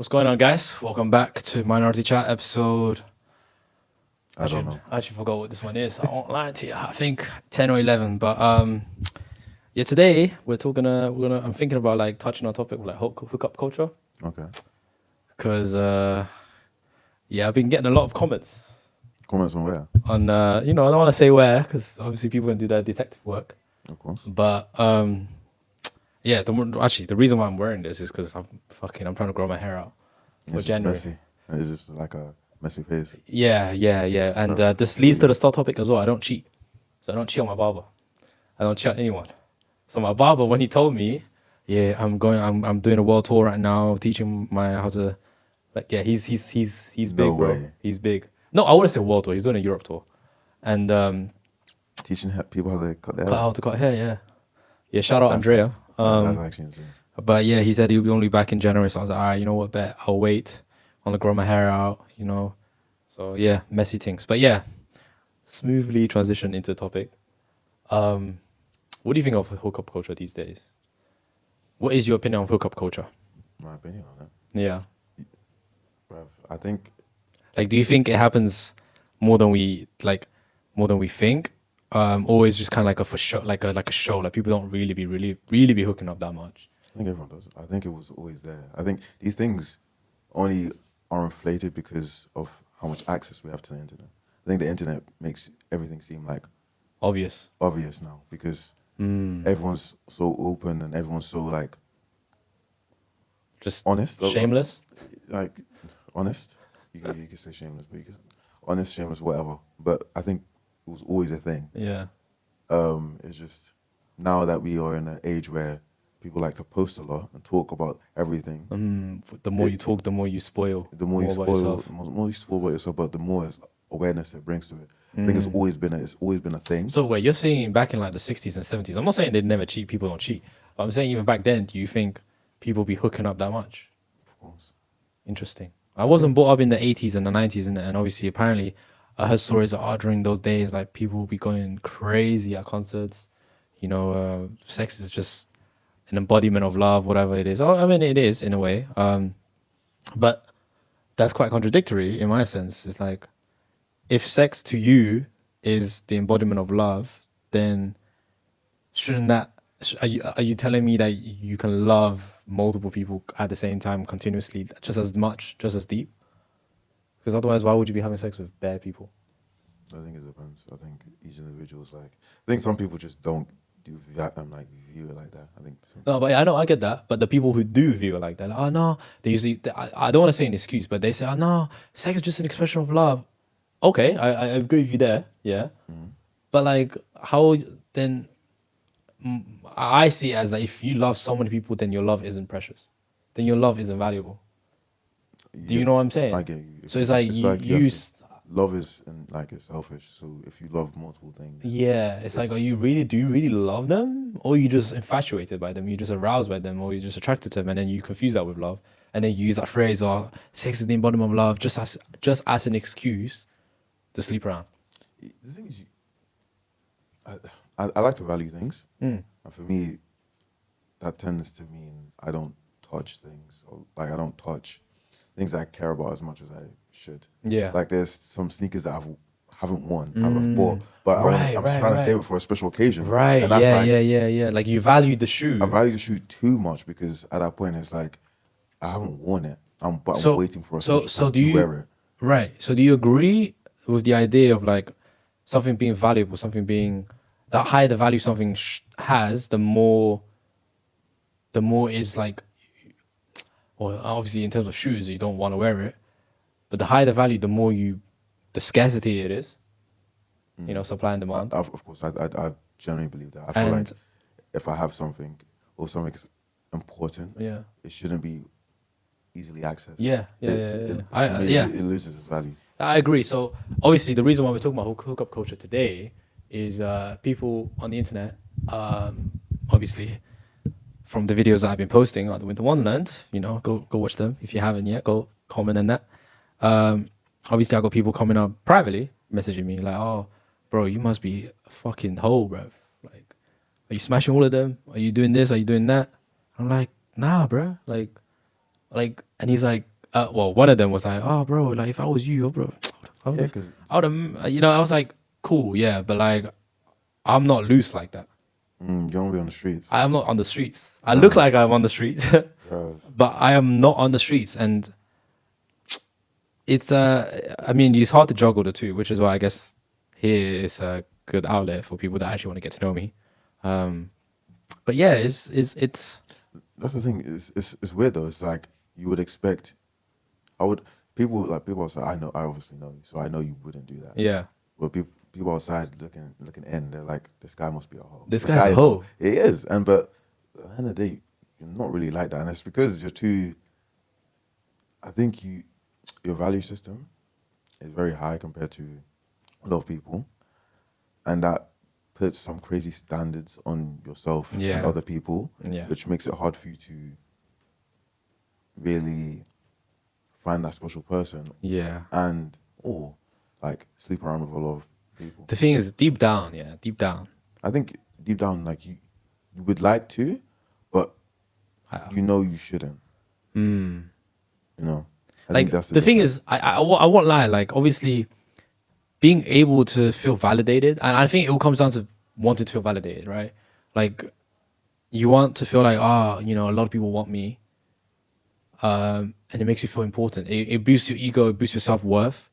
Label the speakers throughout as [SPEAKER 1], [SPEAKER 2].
[SPEAKER 1] What's going on, guys? Welcome back to Minority Chat episode.
[SPEAKER 2] I don't know.
[SPEAKER 1] I actually forgot what this one is. I won't lie to you. I think 10 or 11. But yeah, today we're talking. I'm thinking about like touching on a topic of like hookup culture,
[SPEAKER 2] Okay.
[SPEAKER 1] because yeah, I've been getting a lot of comments
[SPEAKER 2] Comments on where?
[SPEAKER 1] on I don't want to say where because obviously people can do their detective work.
[SPEAKER 2] Of course.
[SPEAKER 1] But yeah, the reason why I'm wearing this is because I'm trying to grow my hair out for
[SPEAKER 2] It's just
[SPEAKER 1] January.
[SPEAKER 2] messy. It's just like a messy face.
[SPEAKER 1] Yeah. And
[SPEAKER 2] Bro,
[SPEAKER 1] this leads to the start topic as well. I don't cheat. So I don't cheat on my barber. I don't cheat on anyone. So my barber, when he told me, yeah, I'm doing a world tour right now, teaching how to, like, yeah, he's big,
[SPEAKER 2] No
[SPEAKER 1] bro.
[SPEAKER 2] way.
[SPEAKER 1] He's big. No, I wouldn't say world tour. He's doing a Europe tour. And
[SPEAKER 2] Teaching people how to cut their
[SPEAKER 1] how
[SPEAKER 2] hair.
[SPEAKER 1] to cut hair, yeah. Yeah, shout out Andrea.
[SPEAKER 2] That's actually insane.
[SPEAKER 1] But yeah, he said he'll be only back in January. So I was like, all right, you know what, bet I'll wait. I want to grow my hair out, So yeah, messy things. But yeah, smoothly transition into the topic. What do you think of hookup culture these days? What is your opinion on hookup culture?
[SPEAKER 2] My opinion on it.
[SPEAKER 1] Yeah.
[SPEAKER 2] Bruv, I think
[SPEAKER 1] Like, do you think it happens more than we think? Or is just kind of like a for show, like a show, like people don't really be hooking up that much.
[SPEAKER 2] I think everyone does. I think it was always there. I think these things only are inflated because of how much access we have to the internet. I think the internet makes everything seem like
[SPEAKER 1] Obvious.
[SPEAKER 2] now because everyone's so open and everyone's so like
[SPEAKER 1] Just
[SPEAKER 2] honest.
[SPEAKER 1] shameless.
[SPEAKER 2] Like honest. You can say shameless, but you can honest, shameless, whatever. But I think it was always a thing.
[SPEAKER 1] Yeah.
[SPEAKER 2] It's just now that we are in an age where people like to post a lot and talk about everything.
[SPEAKER 1] The more you talk, the more you spoil.
[SPEAKER 2] The more you
[SPEAKER 1] about
[SPEAKER 2] spoil,
[SPEAKER 1] yourself.
[SPEAKER 2] the more you spoil about yourself, but the more awareness it brings to it. I think it's always been a thing.
[SPEAKER 1] So wait, you're saying back in like the 60s and 70s. I'm not saying they never cheat. People don't cheat. But I'm saying even back then, do you think people be hooking up that much?
[SPEAKER 2] Of course.
[SPEAKER 1] Interesting. I wasn't brought up in the 80s and the 90s, and obviously, apparently, I heard stories that during those days, like people will be going crazy at concerts. Sex is just an embodiment of love, whatever it is. Oh, I mean, it is in a way. But that's quite contradictory in my sense. It's like, if sex to you is the embodiment of love, then shouldn't that? Are you telling me that you can love multiple people at the same time continuously, just as much, just as deep? Because otherwise, why would you be having sex with bare people?
[SPEAKER 2] I think it depends. I think each individual's like. I think some people just don't do that and like view it like that. I think.
[SPEAKER 1] No, but I know I get that. But the people who do view it like that, like, oh no, they usually. I don't want to say an excuse, but they say, oh no, sex is just an expression of love. Okay, I agree with you there. Yeah, but like, how then? I see it as like, if you love so many people, then your love isn't precious. Then your love isn't valuable. Do you know what I'm saying?
[SPEAKER 2] I get you.
[SPEAKER 1] So it's like
[SPEAKER 2] love is it's selfish. So if you love multiple things,
[SPEAKER 1] yeah, it's like, do you really love them, or are you just infatuated by them? You're just aroused by them, or you're just attracted to them, and then you confuse that with love, and then you use that phrase, "Oh, sex is the embodiment of love," just as an excuse to sleep around.
[SPEAKER 2] the thing is, I like to value things, and for me, that tends to mean I don't touch things, or like I don't touch things that I care about as much as I should.
[SPEAKER 1] Yeah.
[SPEAKER 2] Like there's some sneakers that I haven't worn, I've bought, but I'm trying to save it for a special occasion.
[SPEAKER 1] Right.
[SPEAKER 2] And that's
[SPEAKER 1] Yeah. Like you value the shoe.
[SPEAKER 2] I value the shoe too much because at that point it's like I haven't worn it. I'm waiting for a special time to wear it.
[SPEAKER 1] Right. So do you agree with the idea of like something being valuable, something being the higher the value something has, the more is like, well, obviously in terms of shoes, you don't want to wear it, but the higher the value, the scarcity it is, supply and demand.
[SPEAKER 2] Of course, I generally believe that. I feel like if I have something or something's important,
[SPEAKER 1] Yeah.
[SPEAKER 2] it shouldn't be easily accessed.
[SPEAKER 1] Yeah.
[SPEAKER 2] It loses its value.
[SPEAKER 1] I agree. So obviously the reason why we're talking about hookup culture today is people on the internet, obviously from the videos that I've been posting on the Winter Wonderland, go watch them if you haven't yet. Go comment on that. Obviously I got people coming up privately, messaging me like, "Oh, bro, you must be a fucking hoe, bro. Like, are you smashing all of them? Are you doing this? Are you doing that?" I'm like, "Nah, bro. Like," and he's like, well, one of them was like, "Oh, bro, like if I was you, oh, bro,
[SPEAKER 2] Yeah, because
[SPEAKER 1] I would have, you know." I was like, "Cool, yeah," but like, I'm not loose like that.
[SPEAKER 2] you don't be on the streets.
[SPEAKER 1] I am not on the streets. I look
[SPEAKER 2] Nah,
[SPEAKER 1] like I'm on the streets,
[SPEAKER 2] bro.
[SPEAKER 1] but I am not on the streets, and it's I mean, it's hard to juggle the two, which is why I guess here is a good outlet for people that actually want to get to know me. Um, but yeah, it's
[SPEAKER 2] That's the thing. It's weird though. It's like you would expect. I would people outside. I obviously know you, so I know you wouldn't do that.
[SPEAKER 1] yeah.
[SPEAKER 2] But people outside looking in, they're like, this guy must be a hoe.
[SPEAKER 1] This guy's a
[SPEAKER 2] is
[SPEAKER 1] hoe.
[SPEAKER 2] He is, but at the end of the day, you're not really like that, and it's because you're too. I think your value system is very high compared to a lot of people, and that puts some crazy standards on yourself and
[SPEAKER 1] Yeah.
[SPEAKER 2] other people,
[SPEAKER 1] Yeah.
[SPEAKER 2] which makes it hard for you to really find that special person
[SPEAKER 1] Yeah.
[SPEAKER 2] and or like sleep around with a lot of people.
[SPEAKER 1] The thing is, deep down, yeah, deep down,
[SPEAKER 2] I think deep down, like you would like to, but you know you shouldn't. You know, I
[SPEAKER 1] like
[SPEAKER 2] think that's
[SPEAKER 1] the thing
[SPEAKER 2] difference.
[SPEAKER 1] is, I won't lie. Like obviously, being able to feel validated, and I think it all comes down to wanting to feel validated, right? Like you want to feel like, you know, a lot of people want me, and it makes you feel important. It boosts your ego, it boosts your self worth,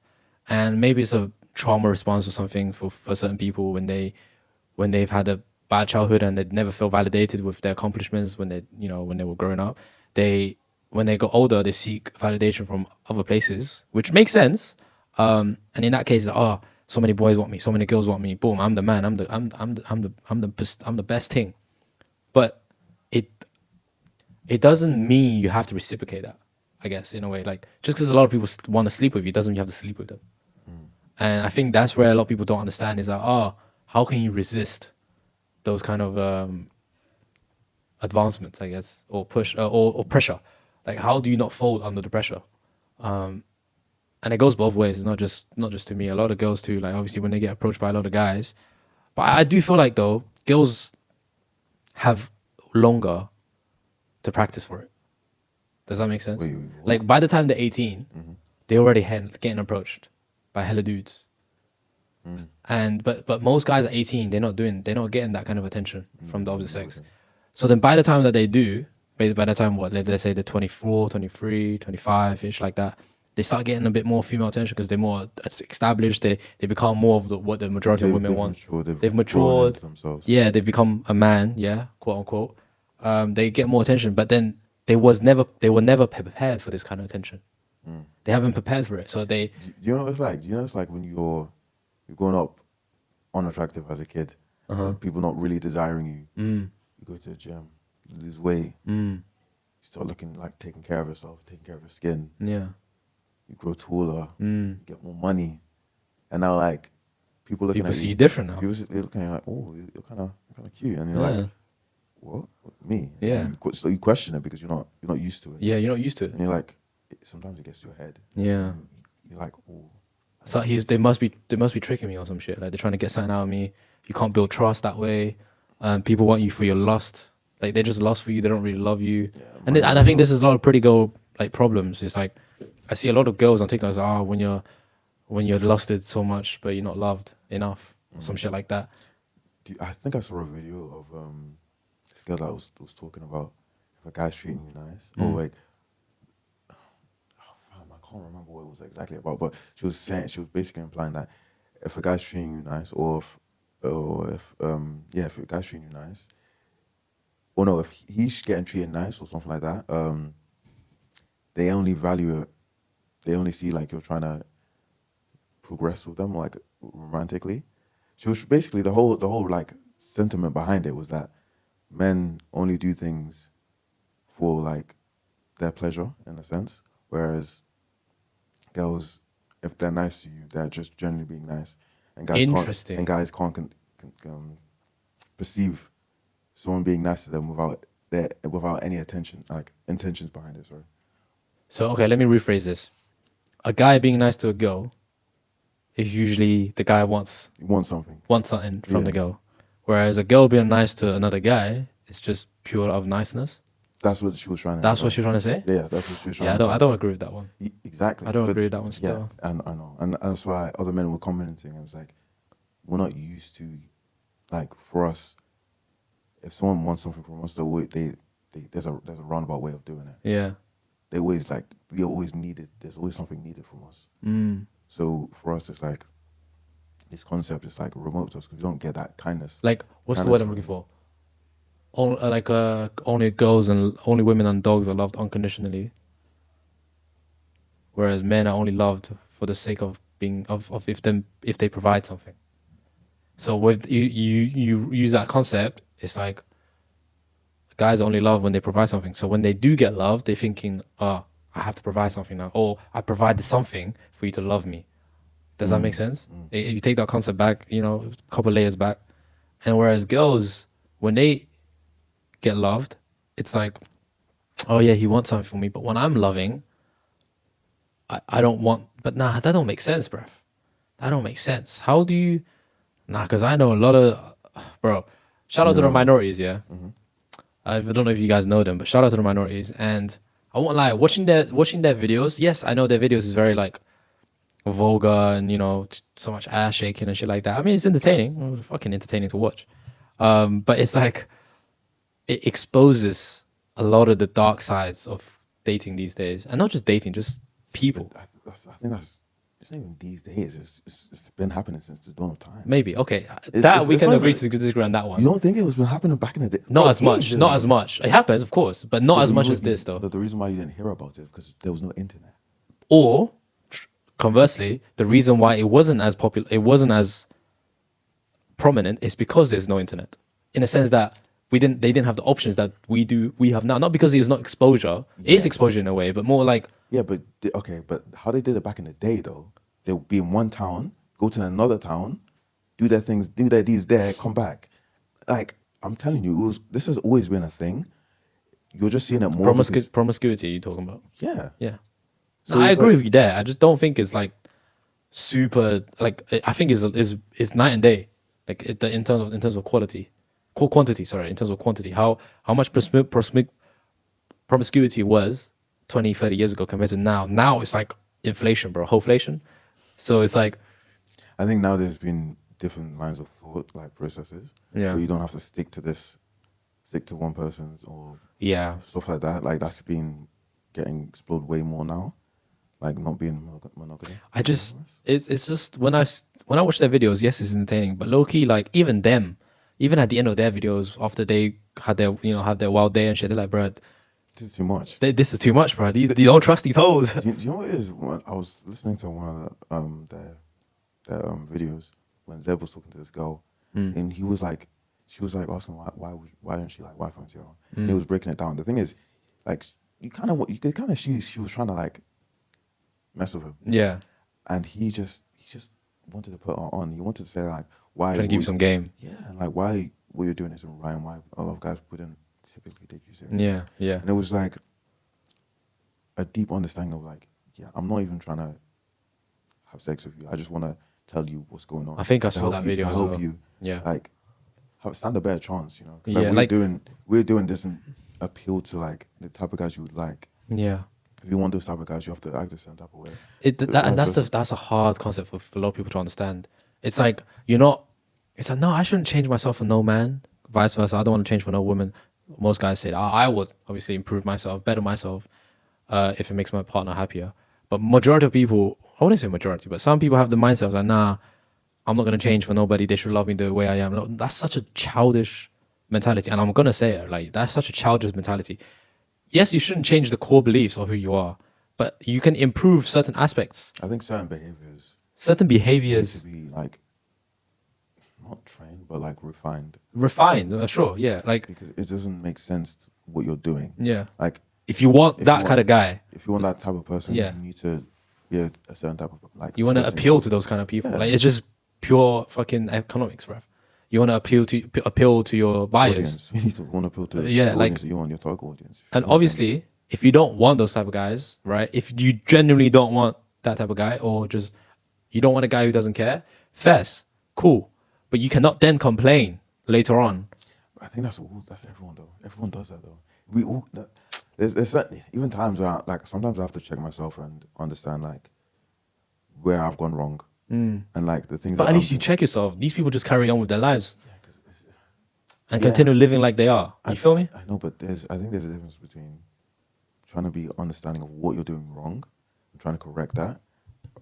[SPEAKER 1] and maybe it's a trauma response or something for certain people when they've had a bad childhood and they never feel validated with their accomplishments when they were growing up. They when they got older, they seek validation from other places, which makes sense. And in that case, so many boys want me, so many girls want me. Boom, I'm the man. I'm the best thing. But it it doesn't mean you have to reciprocate that. I guess in a way, like just because a lot of people want to sleep with you doesn't mean you have to sleep with them. And I think that's where a lot of people don't understand is that how can you resist those kind of advancements, I guess, or push or pressure? Like how do you not fold under the pressure? And it goes both ways. It's not just to me. A lot of girls too. Like obviously when they get approached by a lot of guys, but I do feel like though girls have longer to practice for it. Does that make sense?
[SPEAKER 2] Wait, what?
[SPEAKER 1] Like by the time they're 18, they already had getting approached by hella dudes. And but most guys at 18, they're not getting that kind of attention from the opposite sex. So then by the time that they do, by the time let's say they're 24, 23, 25-ish like that, they start getting a bit more female attention because they're more established. They become more of what the majority of women want. They've
[SPEAKER 2] grown
[SPEAKER 1] matured.
[SPEAKER 2] into themselves.
[SPEAKER 1] Yeah, they've become a man, yeah, quote unquote. They get more attention, but then they were never prepared for this kind of attention. They haven't prepared for it, so they.
[SPEAKER 2] Do you know what it's like? Do you know it's like when you're growing up unattractive as a kid, like people not really desiring you. You go to the gym, you lose weight, you start looking like taking care of yourself, taking care of your skin.
[SPEAKER 1] Yeah.
[SPEAKER 2] You grow taller, you get more money, and now like people looking
[SPEAKER 1] People
[SPEAKER 2] at
[SPEAKER 1] see
[SPEAKER 2] you
[SPEAKER 1] you different now.
[SPEAKER 2] People they're looking at you like, oh, you're kind of cute, and you're
[SPEAKER 1] Yeah.
[SPEAKER 2] like, what? Me?
[SPEAKER 1] Yeah.
[SPEAKER 2] So you question it because you're not used to it.
[SPEAKER 1] Yeah, you're not used to it.
[SPEAKER 2] And you're like, sometimes it gets to your head.
[SPEAKER 1] Yeah.
[SPEAKER 2] You're like, oh.
[SPEAKER 1] So they must be tricking me or some shit. Like they're trying to get something out of me. You can't build trust that way. People want you for your lust. Like they just lust for you. They don't really love you.
[SPEAKER 2] Yeah,
[SPEAKER 1] And I think this is a lot of pretty girl like problems. It's like I see a lot of girls on TikTok say, when you're lusted so much but you're not loved enough or some shit like that.
[SPEAKER 2] I think I saw a video of this girl that was talking about if a guy's treating you nice or like I can't remember what it was exactly about, but she was basically implying that if a guy's treating you nice if a guy's treating you nice, or no, if he's getting treated nice or something like that, they only value it. They only see like you're trying to progress with them like romantically. She was basically the whole like sentiment behind it was that men only do things for like their pleasure in a sense, whereas girls, if they're nice to you, they're just generally being nice, and guys can't perceive someone being nice to them without any intentions behind it. Sorry.
[SPEAKER 1] So okay, let me rephrase this. A guy being nice to a girl is usually the guy wants
[SPEAKER 2] something
[SPEAKER 1] from the girl. Whereas a girl being nice to another guy is just pure out of niceness.
[SPEAKER 2] That's what she was trying to.
[SPEAKER 1] That's what you're trying to say.
[SPEAKER 2] Yeah, that's what she was trying.
[SPEAKER 1] Yeah,
[SPEAKER 2] to
[SPEAKER 1] I don't agree with that one.
[SPEAKER 2] Exactly.
[SPEAKER 1] I don't
[SPEAKER 2] But
[SPEAKER 1] agree with that one still.
[SPEAKER 2] Yeah, and I know, and that's why other men were commenting. It was like, we're not used to, like, for us, if someone wants something from us, there's a roundabout way of doing it.
[SPEAKER 1] Yeah.
[SPEAKER 2] They always like we always needed. There's always something needed from us. So for us, it's like this concept is like remote to us because we don't get that kindness.
[SPEAKER 1] Like, what's the word I'm looking for? Only girls and only women and dogs are loved unconditionally, whereas men are only loved for the sake of being of if they provide something. So with you use that concept, it's like guys only love when they provide something. So when they do get loved, they're thinking, I have to provide something now, or I provided something for you to love me. Does that make sense? If you take that concept back, a couple layers back, and whereas girls, when they get loved, it's like, oh yeah, he wants something from me, but when I'm loving, I don't want. But nah, that don't make sense, bruv. That don't make sense. How do you? Nah, because I know a lot of, bro. Shout out to the minorities, yeah. I don't know if you guys know them, but shout out to the minorities. And I won't lie, watching their videos. Yes, I know their videos is very like vulgar and so much ass shaking and shit like that. I mean, it's entertaining, fucking entertaining to watch. But it's like it exposes a lot of the dark sides of dating these days, and not just dating, just people.
[SPEAKER 2] I think that's it's not even these days. It's been happening since the dawn of time.
[SPEAKER 1] Maybe okay, we can agree to disagree on that one.
[SPEAKER 2] You don't think it was been happening back in the day?
[SPEAKER 1] Not as much. Not as much. It happens, of course, but not as much as this though.
[SPEAKER 2] But the reason why you didn't hear about it is because there was no internet.
[SPEAKER 1] Or conversely, the reason why it wasn't as popular, it wasn't as prominent, is because there's no internet. In a sense that they didn't have the options that we have now. Not because there's not exposure. It is exposure in a way, but more like
[SPEAKER 2] but how they did it back in the day though? They would be in one town, go to another town, do their things, do their deeds there, come back. Like I'm telling you, this has always been a thing. You're just seeing it more.
[SPEAKER 1] Promiscuity. You're talking about?
[SPEAKER 2] Yeah.
[SPEAKER 1] So no, I agree with you there. I just don't think it's like super. Like I think it's night and day. Like in terms of quality, quantity. Sorry, in terms of quantity. How much promiscuity was 20, 30 years ago compared to now. Now it's like inflation, bro. Wholeflation. So it's like,
[SPEAKER 2] I think now there's been different lines of thought, like processes.
[SPEAKER 1] Yeah.
[SPEAKER 2] But you don't have to stick to one person's or stuff like that. Like that's been getting explored way more now. Like not being monogamous.
[SPEAKER 1] It's just when I watch their videos, yes, it's entertaining, but low key, like even at the end of their videos, after they had their wild day and shit, they're like, bro,
[SPEAKER 2] this is too much.
[SPEAKER 1] This is too much, bro. You don't trust these hoes.
[SPEAKER 2] Do you know what it is? I was listening to one of their videos when Zeb was talking to this girl, and she was like asking why don't she like wife material? And he was breaking it down. The thing is, like you could kind of see she was trying to like mess with him.
[SPEAKER 1] Yeah.
[SPEAKER 2] And he just wanted to put her on. He wanted to say like why
[SPEAKER 1] trying to give you some game.
[SPEAKER 2] Yeah, and like why what you're doing isn't right and why a lot of guys wouldn't typically take you seriously.
[SPEAKER 1] Yeah.
[SPEAKER 2] And it was like a deep understanding of like, I'm not even trying to have sex with you. I just want to tell you what's going on.
[SPEAKER 1] I think I saw that video
[SPEAKER 2] to
[SPEAKER 1] as
[SPEAKER 2] help
[SPEAKER 1] well.
[SPEAKER 2] you.
[SPEAKER 1] Yeah.
[SPEAKER 2] Like stand a better chance, Because we're doing this in appeal to like the type of guys you would like.
[SPEAKER 1] Yeah.
[SPEAKER 2] If you want those type of guys, you have to act a certain type of way.
[SPEAKER 1] That's a hard concept for a lot of people to understand. It's like it's like, no, I shouldn't change myself for no man. Vice versa, I don't want to change for no woman. Most guys say I would obviously improve myself, better myself, if it makes my partner happier. But majority of people, I wouldn't say majority, but some people have the mindset of like, nah, I'm not gonna change for nobody. They should love me the way I am. No, that's such a childish mentality, and I'm gonna say it, like that's such a childish mentality. Yes, you shouldn't change the core beliefs of who you are, but you can improve certain aspects.
[SPEAKER 2] I think certain behaviors need to be like not trained, but like refined.
[SPEAKER 1] Sure, yeah, like
[SPEAKER 2] because it doesn't make sense what you're doing.
[SPEAKER 1] Yeah,
[SPEAKER 2] like
[SPEAKER 1] if you want that kind of guy,
[SPEAKER 2] if you want that type of person, you need to be a certain type of like.
[SPEAKER 1] You want to appeal to those kind of people. Like it's just pure fucking economics, bruv. You want to appeal to your buyers.
[SPEAKER 2] Audience. You need to want to appeal to
[SPEAKER 1] the
[SPEAKER 2] audience that you want, your target audience.
[SPEAKER 1] And obviously, if you don't want those type of guys, right? If you genuinely don't want that type of guy, or just you don't want a guy who doesn't care, fast, cool. But you cannot then complain later on.
[SPEAKER 2] I think that's everyone though. Everyone does that though. we all, there's certain, even times where like sometimes I have to check myself and understand like where I've gone wrong and like the things
[SPEAKER 1] But
[SPEAKER 2] that
[SPEAKER 1] at
[SPEAKER 2] I'm
[SPEAKER 1] least you
[SPEAKER 2] doing.
[SPEAKER 1] check yourself. These people just carry on with their lives
[SPEAKER 2] Yeah, because
[SPEAKER 1] and
[SPEAKER 2] yeah,
[SPEAKER 1] continue living like they are. You feel me?
[SPEAKER 2] I know, but I think there's a difference between trying to be understanding of what you're doing wrong and trying to correct that,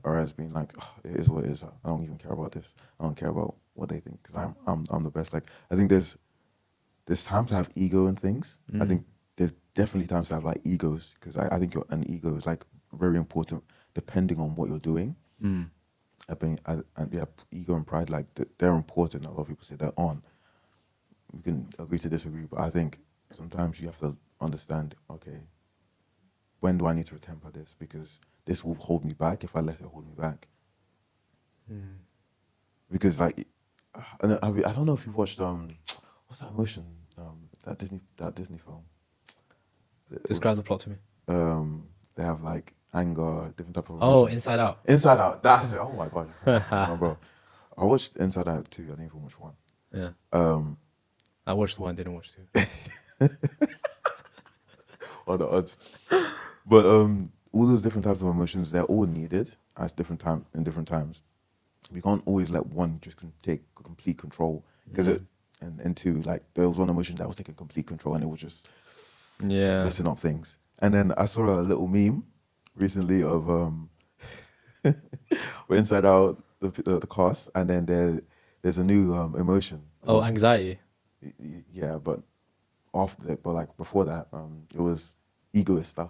[SPEAKER 2] or as being like, oh, it is what it is. I don't even care about this. I don't care about what they think because I'm the best. Like I think there's times to have ego and things. I think there's definitely times to have like egos because I think an ego is like very important depending on what you're doing. I think yeah, ego and pride like they're important. A lot of people say they're on. We can agree to disagree, but I think sometimes you have to understand. Okay, when do I need to temper this? Because this will hold me back if I let it hold me back. Because like, I don't know if you've watched what's that emotion that Disney film.
[SPEAKER 1] Describe the plot to me.
[SPEAKER 2] They have like anger, different type of
[SPEAKER 1] Oh,
[SPEAKER 2] emotions.
[SPEAKER 1] Inside Out.
[SPEAKER 2] Inside Out, that's it. Oh my god, my bro. I watched Inside Out 2. I didn't even watch 1.
[SPEAKER 1] Yeah.
[SPEAKER 2] Um,
[SPEAKER 1] I watched 1, didn't watch 2.
[SPEAKER 2] what are the odds? But all those different types of emotions, they're all needed at different time in different times. We can't always let one just take complete control because and two, like there was one emotion that was taking complete control and it was just
[SPEAKER 1] Yeah.
[SPEAKER 2] messing up things. And then I saw a little meme recently of we're Inside Out the cast, and then there's a new emotion.
[SPEAKER 1] Oh, anxiety.
[SPEAKER 2] Yeah, but but like before that, it was egoista,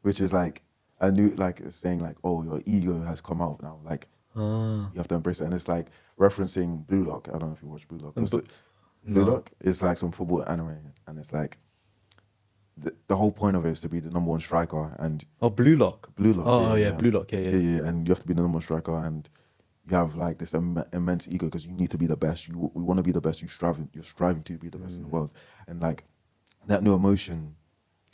[SPEAKER 2] which is like a new like saying like, oh, your ego has come out now, like you have to embrace it, and it's like referencing Blue Lock. I don't know if you watch Blue Lock. Blue
[SPEAKER 1] No.
[SPEAKER 2] Lock is like some football anime, and it's like the whole point of it is to be the number one striker, and
[SPEAKER 1] Oh, Blue Lock.
[SPEAKER 2] Blue Lock.
[SPEAKER 1] Oh, yeah, Blue Lock. Yeah, yeah.
[SPEAKER 2] yeah, and you have to be the number one striker, and you have like this immense ego because you need to be the best. We want to be the best. You're striving to be the best in the world, and like that new emotion,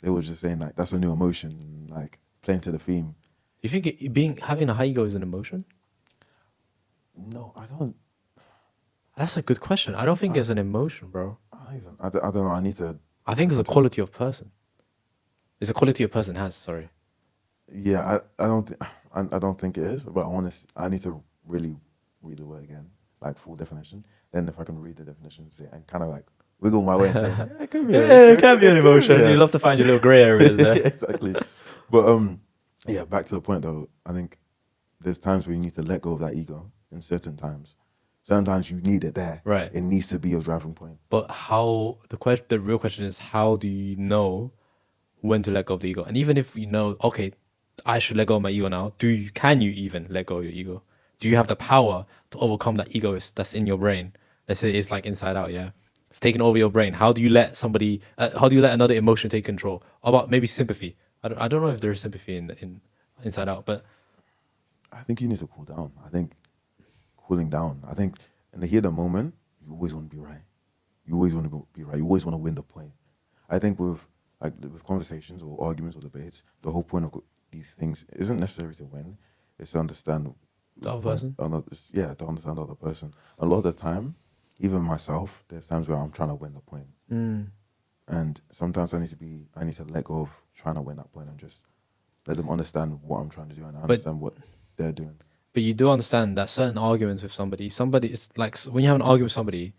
[SPEAKER 2] they were just saying like that's a new emotion, like playing to the theme.
[SPEAKER 1] You think having a high ego is an emotion?
[SPEAKER 2] No, I don't.
[SPEAKER 1] That's a good question. I don't think it's an emotion, bro.
[SPEAKER 2] I don't know. I need to.
[SPEAKER 1] I think it's a quality of person. It's a quality a person has. Sorry.
[SPEAKER 2] Yeah, I don't think it is, but I need to really read the word again, like full definition. Then if I can read the definition and kind of like wiggle my way and say, yeah, it could be,
[SPEAKER 1] It can be an emotion.
[SPEAKER 2] Yeah.
[SPEAKER 1] You love to find your little gray areas there.
[SPEAKER 2] Yeah, exactly. But yeah, back to the point though. I think there's times where you need to let go of that ego in certain times. Sometimes you need it there.
[SPEAKER 1] Right.
[SPEAKER 2] It needs to be your driving point.
[SPEAKER 1] But the real question is, how do you know when to let go of the ego? And even if you know, okay, I should let go of my ego now, can you even let go of your ego? Do you have the power to overcome that ego that's in your brain? Let's say it's like Inside Out, yeah? It's taking over your brain. How do you let another emotion take control? How about maybe sympathy? I don't know if there's sympathy in Inside Out, but
[SPEAKER 2] I think you need to cool down. I think cooling down. I think in the heat of the moment, you always want to be right. You always want to be right. You always want to win the point. I think with conversations or arguments or debates, the whole point of these things isn't necessarily to win. It's to understand
[SPEAKER 1] the other person.
[SPEAKER 2] to understand the other person. A lot of the time, even myself, there's times where I'm trying to win the point, and sometimes I need to let go of trying to win that point and just let them understand what I'm trying to do and understand what they're doing.
[SPEAKER 1] But you do understand that certain arguments with somebody is like when you have an argument with somebody,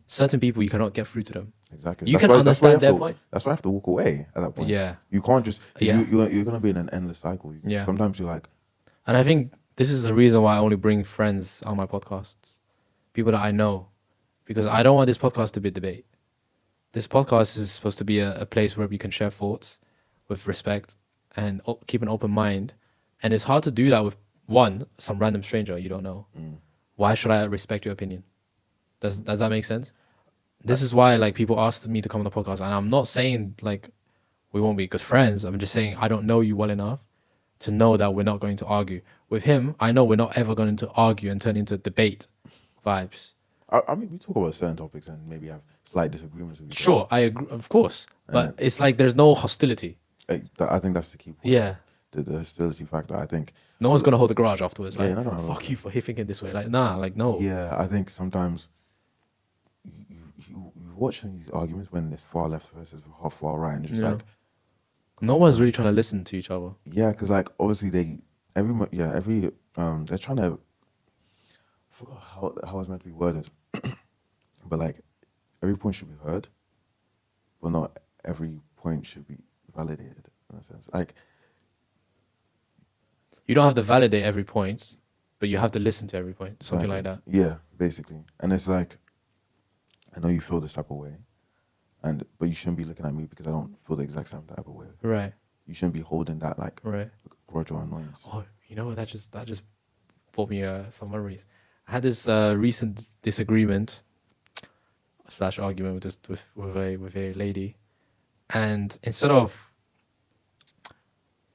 [SPEAKER 1] certain people you cannot get through to them.
[SPEAKER 2] Exactly.
[SPEAKER 1] You can understand their point.
[SPEAKER 2] That's why I have to walk away at that point.
[SPEAKER 1] Yeah.
[SPEAKER 2] You can't just.
[SPEAKER 1] Yeah.
[SPEAKER 2] You're gonna be in an endless cycle.
[SPEAKER 1] Yeah.
[SPEAKER 2] Sometimes you're like.
[SPEAKER 1] And I think this is the reason why I only bring friends on my podcasts, people that I know, because I don't want this podcast to be a debate. This podcast is supposed to be a place where we can share thoughts with respect and keep an open mind. And it's hard to do that with some random stranger you don't know. Why should I respect your opinion? Does that make sense? This is why like people asked me to come on the podcast, and I'm not saying like we won't be good friends. I'm just saying I don't know you well enough to know that we're not going to argue. With him, I know we're not ever going to argue and turn into debate vibes.
[SPEAKER 2] I mean, we talk about certain topics and maybe have slight disagreements with each
[SPEAKER 1] Sure, I agree, of course, but it's like there's no hostility.
[SPEAKER 2] I think that's the key point.
[SPEAKER 1] Yeah.
[SPEAKER 2] The hostility factor. I think
[SPEAKER 1] no one's gonna hold a grudge afterwards.
[SPEAKER 2] Yeah,
[SPEAKER 1] like,
[SPEAKER 2] you're not gonna
[SPEAKER 1] fuck you for thinking this way. Like, nah, like no.
[SPEAKER 2] Yeah, I think sometimes you watch these arguments when there's far left versus far right, and it's just
[SPEAKER 1] Yeah.
[SPEAKER 2] like,
[SPEAKER 1] No one's really trying to listen to each other.
[SPEAKER 2] yeah, because like obviously they're trying to, I forgot how it's meant to be worded, but like every point should be heard, but not every point should be validated in a sense. Like,
[SPEAKER 1] You don't have to validate every point, but you have to listen to every point. Something like that.
[SPEAKER 2] Yeah, basically. And it's like, I know you feel this type of way, but you shouldn't be looking at me because I don't feel the exact same type of way.
[SPEAKER 1] Right.
[SPEAKER 2] You shouldn't be holding that like
[SPEAKER 1] Right.
[SPEAKER 2] grudge or annoyance.
[SPEAKER 1] Oh, you know what? That just brought me some memories. I had this recent disagreement / argument with a lady, and instead of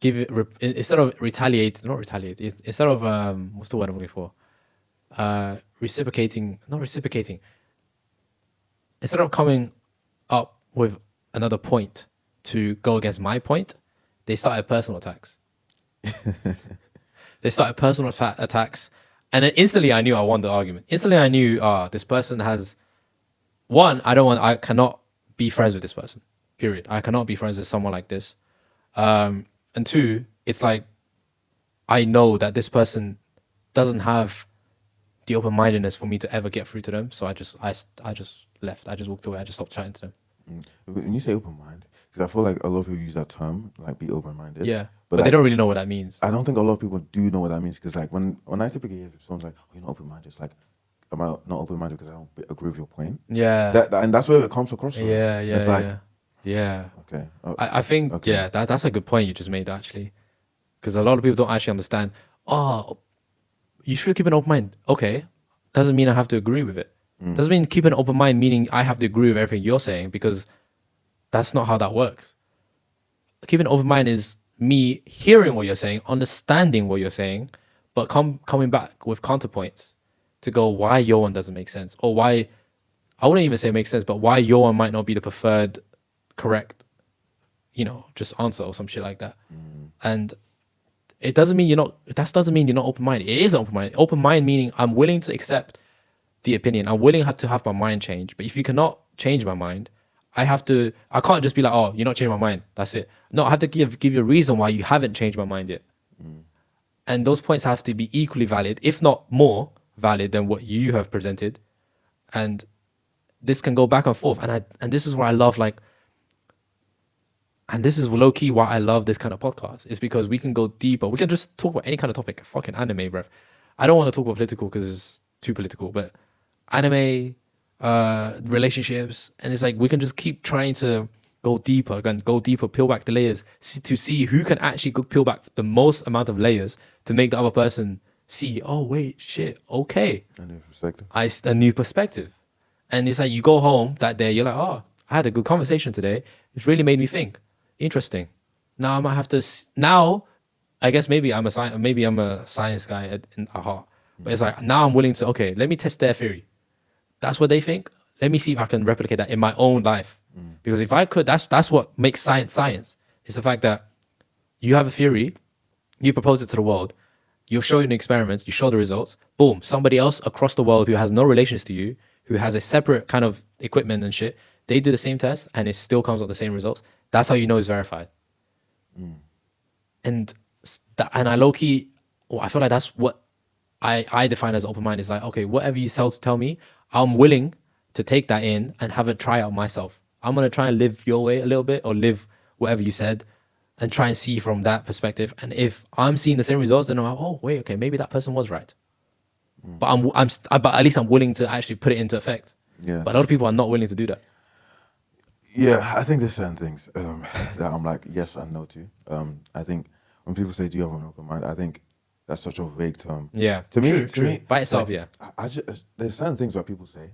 [SPEAKER 1] instead of retaliate, not retaliate, instead of what's the word I'm looking for? Reciprocating, not reciprocating. Instead of coming up with another point to go against my point, they started personal attacks. They started personal attacks, and then instantly I knew I won the argument. Instantly I knew, this person has one. I cannot be friends with this person. Period. I cannot be friends with someone like this. And two, it's like I know that this person doesn't have the open-mindedness for me to ever get through to them. So I just left. I just walked away. I just stopped chatting to them.
[SPEAKER 2] When you say open mind, because I feel like a lot of people use that term, like be open minded.
[SPEAKER 1] Yeah,
[SPEAKER 2] but
[SPEAKER 1] they
[SPEAKER 2] like,
[SPEAKER 1] don't really know what that means.
[SPEAKER 2] I don't think a lot of people do know what that means, because like when I typically hear someone's like, "Oh, you're not open minded," it's like, am I not open minded because I don't agree with your point?
[SPEAKER 1] Yeah,
[SPEAKER 2] and that's where it comes across. From.
[SPEAKER 1] yeah.
[SPEAKER 2] It's like,
[SPEAKER 1] yeah.
[SPEAKER 2] Okay.
[SPEAKER 1] I think
[SPEAKER 2] okay.
[SPEAKER 1] that's a good point you just made actually, because a lot of people don't actually understand. Oh, you should keep an open mind. Okay, doesn't mean I have to agree with it. Doesn't mean keep an open mind meaning I have to agree with everything you're saying, because that's not how that works. Keeping an open mind is me hearing what you're saying, understanding what you're saying, but coming back with counterpoints to go why your one doesn't make sense, or why I wouldn't even say it makes sense, but why your one might not be the preferred, correct, just answer or some shit like that. And it doesn't mean that doesn't mean you're not open minded. It is open mind. Open mind meaning I'm willing to accept the opinion. I'm willing to have my mind change. But if you cannot change my mind, I can't just be like, oh, you're not changing my mind. That's it. No, I have to give you a reason why you haven't changed my mind yet. And those points have to be equally valid, if not more valid than what you have presented. And this can go back and forth. And this is where I love and this is low key why I love this kind of podcast, is because we can go deeper. We can just talk about any kind of topic. Fucking anime, bruv. I don't want to talk about political because it's too political, but anime, relationships, and it's like we can just keep trying to go deeper, peel back the layers to see who can actually peel back the most amount of layers to make the other person see, oh wait, shit, okay,
[SPEAKER 2] A new perspective.
[SPEAKER 1] a new perspective. And it's like you go home that day, you're like, oh, I had a good conversation today. It's really made me think. Interesting. Now I might have to. Now, I guess maybe I'm a science guy at heart. But it's like now I'm willing to. Okay, let me test their theory. That's what they think. Let me see if I can replicate that in my own life. Because if I could, that's what makes science science. It's the fact that you have a theory, you propose it to the world, you show in experiments, you show the results. Boom, somebody else across the world who has no relations to you, who has a separate kind of equipment and shit, they do the same test and it still comes out the same results. That's how you know it's verified. And I low key, I feel like that's what I define as open mind. Is like, okay, whatever you tell me, I'm willing to take that in and have it try out myself. I'm gonna try and live your way a little bit, or live whatever you said, and try and see from that perspective. And if I'm seeing the same results, then I'm like, oh wait, okay, maybe that person was right. But but at least I'm willing to actually put it into effect.
[SPEAKER 2] Yeah.
[SPEAKER 1] But a lot of people are not willing to do that.
[SPEAKER 2] Yeah, I think there's certain things that I'm like yes and no to. I think when people say, "Do you have an open mind?" I think that's such a vague term.
[SPEAKER 1] Yeah,
[SPEAKER 2] To me,
[SPEAKER 1] by itself,
[SPEAKER 2] like,
[SPEAKER 1] yeah.
[SPEAKER 2] I just, there's certain things that people say.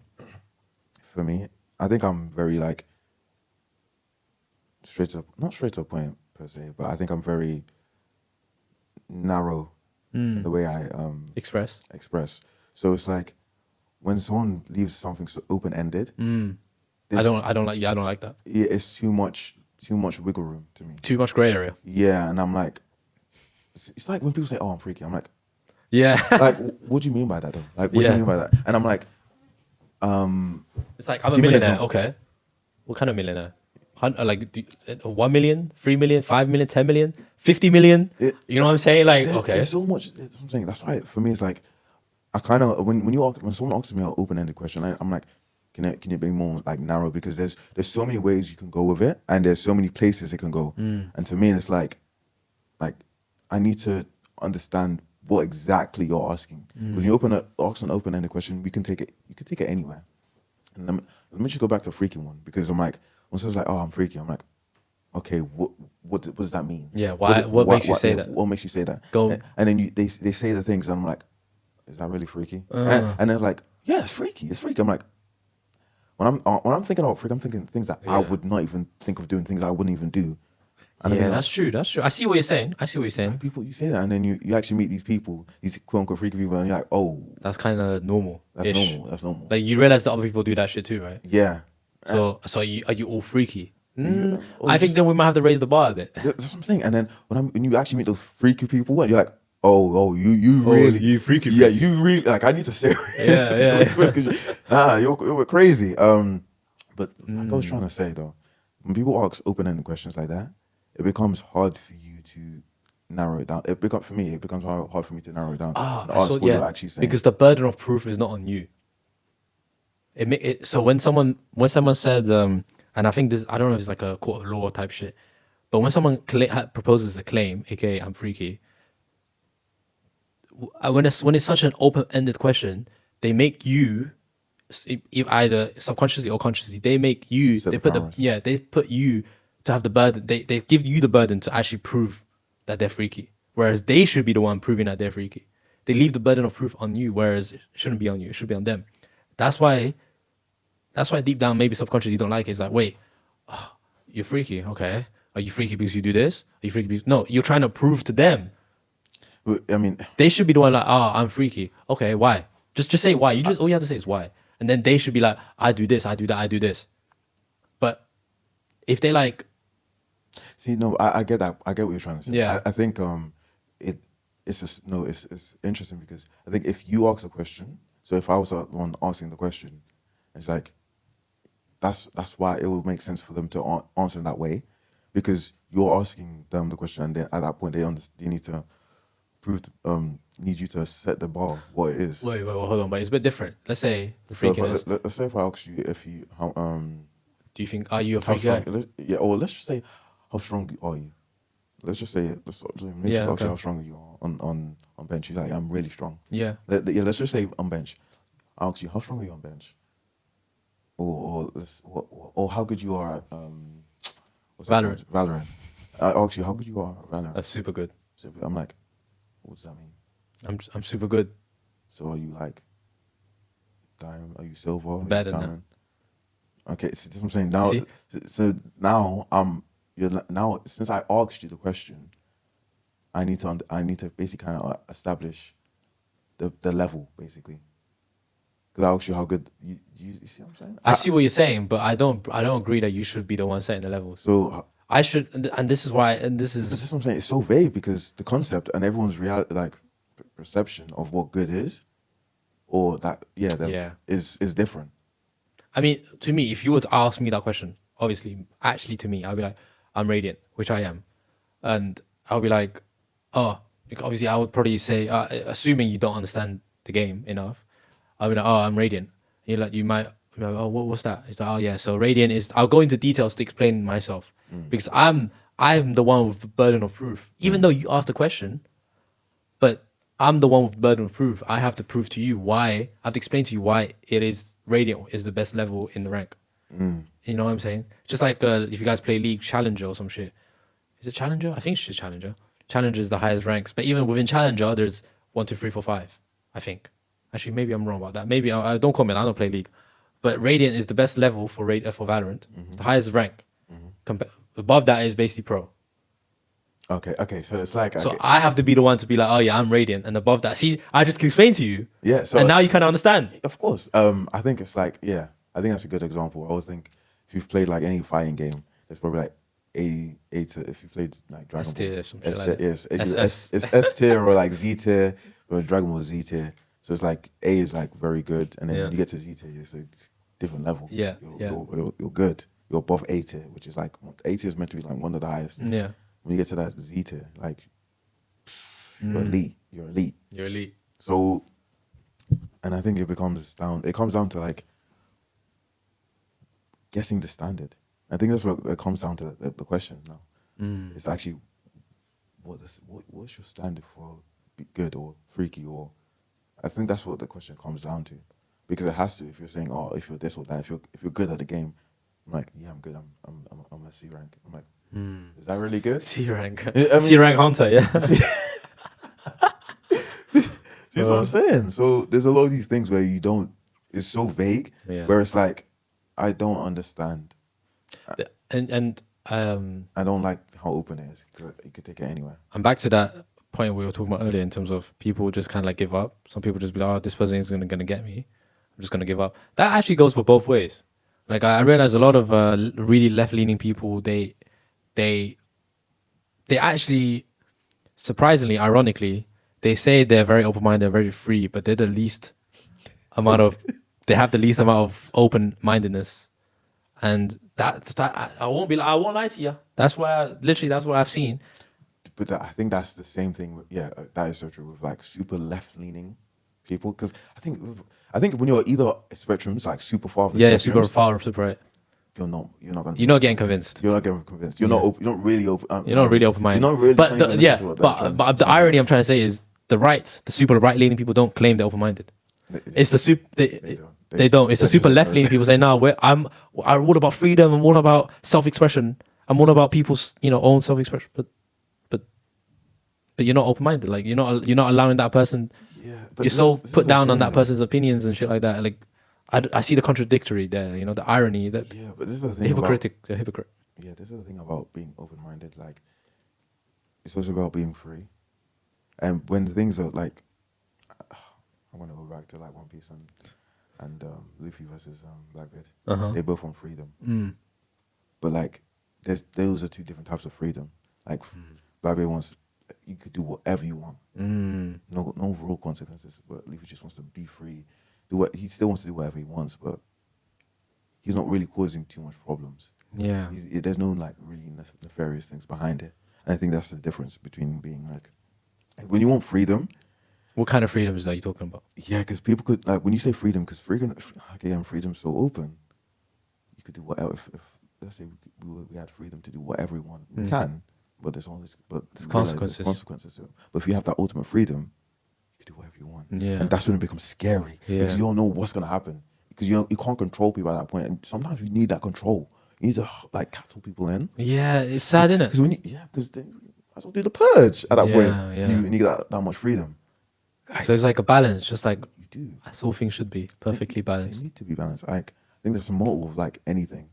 [SPEAKER 2] For me, I think I'm very like not straight to the point per se, but I think I'm very narrow in the way I
[SPEAKER 1] Express.
[SPEAKER 2] So it's like when someone leaves something so open ended.
[SPEAKER 1] I don't like that.
[SPEAKER 2] It's too much wiggle room to me.
[SPEAKER 1] Too much gray area.
[SPEAKER 2] Yeah, and I'm like, it's like when people say, "Oh, I'm freaky," I'm like,
[SPEAKER 1] Yeah.
[SPEAKER 2] like, what do you mean by that though? Like, what do you mean by that? And I'm like,
[SPEAKER 1] It's like I'm a
[SPEAKER 2] Give me an
[SPEAKER 1] millionaire.
[SPEAKER 2] example.
[SPEAKER 1] Okay, what kind of millionaire? Like 1 million, 3 million, 5 million, 10 million, 50 million. You know what I'm saying? Like, okay,
[SPEAKER 2] There's so much. That's what I'm saying. That's why for me it's like I kind of when someone asks me an open-ended question, I'm like, can it be more like narrow? Because there's so many ways you can go with it, and there's so many places it can go. And to me, it's like I need to understand what exactly you're asking. When you ask an open-ended question, we can take it. You can take it anywhere. And let me just go back to the freaking one because I'm like, when someone's like, oh, I'm freaky, I'm like, okay, what does that mean?
[SPEAKER 1] yeah. What makes you say that?
[SPEAKER 2] What makes you say that?
[SPEAKER 1] Go.
[SPEAKER 2] And then they say the things, and I'm like, is that really freaky? And they're like, yeah, it's freaky. It's freaky. I'm like, when I'm thinking about freak, I'm thinking things that I would not even think of doing, things I wouldn't even do. And
[SPEAKER 1] Yeah, that's true. That's true. I see what you're saying. I see what you're
[SPEAKER 2] it's
[SPEAKER 1] saying.
[SPEAKER 2] like people, you say that, and then you actually meet these people, these quote unquote freaky people, and you're like, oh,
[SPEAKER 1] That's kind of normal.
[SPEAKER 2] that's normal. That's normal.
[SPEAKER 1] Like you realize that other people do that shit too, right?
[SPEAKER 2] Yeah.
[SPEAKER 1] So are you all freaky?
[SPEAKER 2] or
[SPEAKER 1] I
[SPEAKER 2] you
[SPEAKER 1] think
[SPEAKER 2] just-
[SPEAKER 1] then we might have to raise the bar a bit.
[SPEAKER 2] That's what I'm saying. And then when you actually meet those freaky people, and you're like, oh, you really,
[SPEAKER 1] you freaky.
[SPEAKER 2] yeah, you really like. I need to say,
[SPEAKER 1] Yeah.
[SPEAKER 2] you're crazy. But like I was trying to say though, when people ask open-ended questions like that, it becomes hard for you to narrow it down. For me, it becomes hard for me to narrow it down and ask what you're actually saying.
[SPEAKER 1] Because the burden of proof is not on you. So when someone says and I think this, I don't know if it's like a court of law type shit, but when someone proposes a claim, aka I'm freaky, when it's such an open-ended question, they make you either subconsciously or consciously, they make you
[SPEAKER 2] Set
[SPEAKER 1] they
[SPEAKER 2] the
[SPEAKER 1] put
[SPEAKER 2] parameters.
[SPEAKER 1] they put you to have the burden. They give you the burden to actually prove that they're freaky, whereas they should be the one proving that they're freaky. They leave the burden of proof on you, whereas it shouldn't be on you. It should be on them. That's why deep down, maybe subconsciously you don't like it. It's like, wait, you're freaky, okay? Are you freaky because you do this? Are you freaky because no? You're trying to prove to them.
[SPEAKER 2] But, I mean,
[SPEAKER 1] They should be the one like, I'm freaky. Okay, why? Just say why. All you have to say is why, and then they should be like, I do this, I do that, I do this. But if they like,
[SPEAKER 2] see, no, I get that. I get what you're trying to say.
[SPEAKER 1] Yeah.
[SPEAKER 2] I think it's just no, it's interesting because I think if you ask a question, so if I was the one asking the question, it's like that's why it would make sense for them to answer in that way, because you're asking them the question, and then at that point they need to need you to set the bar what it is.
[SPEAKER 1] wait, hold on, but it's a bit different. Let's say the
[SPEAKER 2] So
[SPEAKER 1] freakiness.
[SPEAKER 2] let's say if I ask you if you
[SPEAKER 1] Do you think are you a
[SPEAKER 2] how
[SPEAKER 1] freaky guy?
[SPEAKER 2] strong, yeah, or let's just say how strong are you? Let's just say let's just ask you
[SPEAKER 1] okay.
[SPEAKER 2] how strong are you on bench. You're like, I'm really strong.
[SPEAKER 1] Yeah.
[SPEAKER 2] Let's just say on bench. I ask you how strong are you on bench, or how good you are at what's it
[SPEAKER 1] Valorant.
[SPEAKER 2] called? Valorant. I ask you how good you are at Valorant.
[SPEAKER 1] That's super good.
[SPEAKER 2] So I'm like, what does that mean?
[SPEAKER 1] I'm super good.
[SPEAKER 2] So are you like diamond? Are you silver? Are you
[SPEAKER 1] Better than that.
[SPEAKER 2] diamond? Okay, so that's what I'm saying. Now,
[SPEAKER 1] See?
[SPEAKER 2] so now now since I asked you the question, I need to basically kind of establish the level basically. Because I asked you how good you see what I'm saying.
[SPEAKER 1] I see what you're saying, but I don't agree that you should be the one setting the levels.
[SPEAKER 2] So
[SPEAKER 1] I should, and this is why, and this
[SPEAKER 2] but
[SPEAKER 1] is
[SPEAKER 2] this is what I'm saying. It's so vague because the concept and everyone's perception of what good is, or that is different.
[SPEAKER 1] I mean, to me, if you were to ask me that question, obviously, actually to me, I'll be like, I'm radiant, which I am. And I'll be like, obviously I would probably say, assuming you don't understand the game enough, I'll be like, I'm radiant. You're like, you might be like, what's that? It's like, oh yeah, so radiant is, I'll go into details to explain myself because I'm the one with the burden of proof. Even though you asked the question, but I'm the one with the burden of proof. I have to prove to you why. I have to explain to you why it is radiant is the best level in the rank. You know what I'm saying? Just like if you guys play League Challenger or some shit. Is it Challenger? I think it's just Challenger. Challenger is the highest ranks. But even within Challenger, there's 1, 2, 3, 4, 5. I think. Actually, maybe I'm wrong about that. Maybe I don't comment. I don't play League. But Radiant is the best level for Valorant. It's the highest rank. Above that is basically Pro.
[SPEAKER 2] Okay. So it's like
[SPEAKER 1] So I have to be the one to be like, oh yeah, I'm Radiant, and above that, see, I just explained to you.
[SPEAKER 2] Yeah. So
[SPEAKER 1] and now you kind of understand.
[SPEAKER 2] Of course. I think it's like, yeah, I think that's a good example. I always think if you've played like any fighting game, there's probably like A to, if you played like Dragon
[SPEAKER 1] S tier,
[SPEAKER 2] Ball.
[SPEAKER 1] some shit
[SPEAKER 2] S
[SPEAKER 1] like that.
[SPEAKER 2] tier, yes. It's S tier or like Z tier, or Dragon Ball Z tier. So it's like A is like very good, and then
[SPEAKER 1] Yeah.
[SPEAKER 2] when you get to Z tier, it's a different level.
[SPEAKER 1] Yeah,
[SPEAKER 2] You're good. You're above A tier, which is like A tier is meant to be like one of the highest.
[SPEAKER 1] Yeah.
[SPEAKER 2] When you get to that Z tier, like you're
[SPEAKER 1] Mm.
[SPEAKER 2] elite. You're elite.
[SPEAKER 1] You're elite.
[SPEAKER 2] So, and I think it comes down to like guessing the standard. I think that's what it comes down to the question now.
[SPEAKER 1] Mm.
[SPEAKER 2] It's actually what's your standard for be good or freaky, or I think that's what the question comes down to, because it has to. If you're saying, oh, if you're this or that, if you're good at the game, I'm like, yeah, I'm good. I'm a C rank. I'm like, is that really good?
[SPEAKER 1] C rank.
[SPEAKER 2] I mean,
[SPEAKER 1] C rank hunter. Yeah.
[SPEAKER 2] See what I'm saying? So there's a lot of these things where you don't. It's so vague.
[SPEAKER 1] Yeah.
[SPEAKER 2] Where it's like, I don't understand.
[SPEAKER 1] And
[SPEAKER 2] I don't like how open it is, because you could take it anywhere.
[SPEAKER 1] I'm back to that point we were talking about earlier in terms of people just kind of like give up. Some people just be like, oh, this person is gonna get me. I'm just gonna give up. That actually goes for both ways. Like I realize a lot of really left leaning people, they actually, surprisingly, ironically, they say they're very open minded, very free, but they're the least amount of they have the least amount of open mindedness. And that I won't lie to you. That's why that's what I've seen.
[SPEAKER 2] But I think that's the same thing. That is so true with like super left leaning people. Because I think when you're either spectrums, like super far, off the
[SPEAKER 1] super
[SPEAKER 2] spectrums,
[SPEAKER 1] far, super right.
[SPEAKER 2] You're not
[SPEAKER 1] getting convinced.
[SPEAKER 2] You're not getting convinced. You're not really open.
[SPEAKER 1] You're not really open minded.
[SPEAKER 2] You're not really.
[SPEAKER 1] But the irony I'm trying to say is the super right leaning people don't claim they're open minded. It's the super. They don't. It's the super left leaning people say, "No, I'm all about freedom. I'm all about self expression. I'm all about people's own self expression." But you're not open minded. Like you're not allowing that person.
[SPEAKER 2] Yeah,
[SPEAKER 1] you're so put down on that person's opinions and shit like that. Like I see the contradictory there. The irony that.
[SPEAKER 2] Yeah, but this is the thing.
[SPEAKER 1] The hypocrite.
[SPEAKER 2] Yeah, this is the thing about being open minded. Like it's also about being free, and when the things are like, I want to go back to like One Piece and Luffy versus Blackbeard. They both want freedom. But like, those are two different types of freedom. Like Blackbeard wants, you could do whatever you want. No real consequences. But Luffy just wants to be free. He still wants to do whatever he wants, but he's not really causing too much problems.
[SPEAKER 1] Yeah.
[SPEAKER 2] There's no like really nefarious things behind it. And I think that's the difference between being like, when you want freedom.
[SPEAKER 1] What kind of freedoms are you talking about?
[SPEAKER 2] Yeah, because people could, like, when you say freedom, because freedom's so open. You could do whatever. If let's say we had freedom to do whatever we want, we can, but there's consequences to it. But if you have that ultimate freedom, you can do whatever you want.
[SPEAKER 1] Yeah.
[SPEAKER 2] And that's when it becomes scary, because you don't know what's going to happen. Because you can't control people at that point. And sometimes you need that control. You need to like cattle people in.
[SPEAKER 1] Yeah, it's sad, isn't it?
[SPEAKER 2] Because then you might as well do the purge at that point.
[SPEAKER 1] Yeah.
[SPEAKER 2] You need that much freedom.
[SPEAKER 1] So it's like a balance, just like
[SPEAKER 2] you do.
[SPEAKER 1] That's all things should be, perfectly balanced.
[SPEAKER 2] They need to be balanced. Like, I think that's the motto of like anything.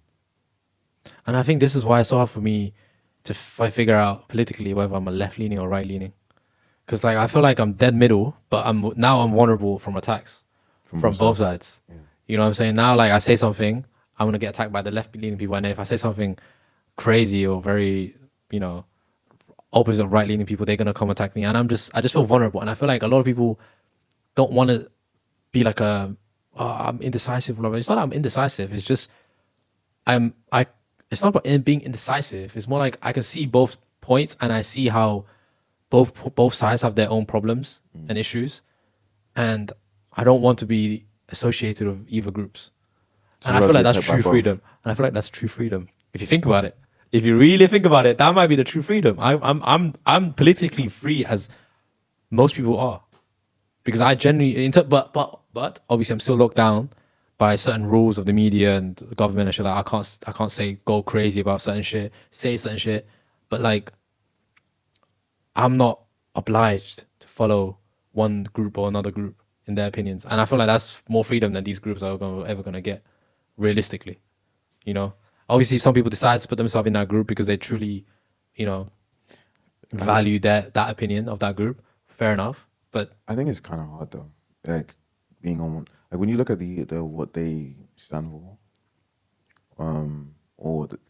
[SPEAKER 1] And I think this is why it's so hard for me to figure out politically whether I'm a left leaning or right leaning, because like I feel like I'm dead middle, but I'm vulnerable from attacks from both sides. Yeah. You know what I'm saying? Now, like I say something, I'm gonna get attacked by the left leaning people, and if I say something crazy or very opposite of right leaning people, they're gonna come attack me, and I just feel vulnerable. And I feel like a lot of people don't want to be like I'm indecisive. It's not that I'm indecisive. It's just it's not about being indecisive. It's more like I can see both points, and I see how both sides have their own problems and issues, and I don't want to be associated with either groups. So and I feel like that's true freedom. And I feel like that's true freedom. If you think about it, if you really think about it, that might be the true freedom. I'm politically free as most people are, because I genuinely but obviously I'm still locked down by certain rules of the media and the government and shit. Like I can't say go crazy about certain shit, say certain shit, but like I'm not obliged to follow one group or another group in their opinions, and I feel like that's more freedom than these groups are ever gonna get, realistically. Obviously, some people decide to put themselves in that group because they truly, value that opinion of that group. Fair enough, but
[SPEAKER 2] I think it's kind of hard though, like being on like when you look at the what they stand for,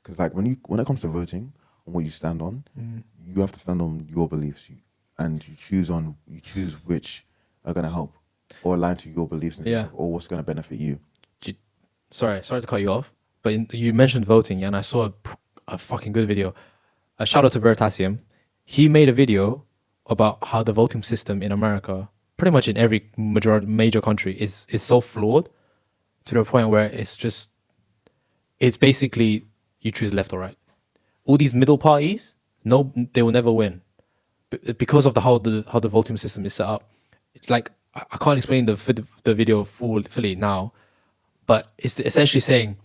[SPEAKER 2] because like when it comes to voting on what you stand on, you have to stand on your beliefs, and you choose which are gonna help or align to your beliefs and
[SPEAKER 1] Yeah.
[SPEAKER 2] stuff, or what's going to benefit you.
[SPEAKER 1] Sorry to cut you off, but you mentioned voting, and I saw a fucking good video. A shout out to Veritasium. He made a video about how the voting system in America, pretty much in every major country, is so flawed to the point where it's basically you choose left or right. All these middle parties, no, they will never win because of how the voting system is set up. It's like I can't explain the video fully now, but it's essentially saying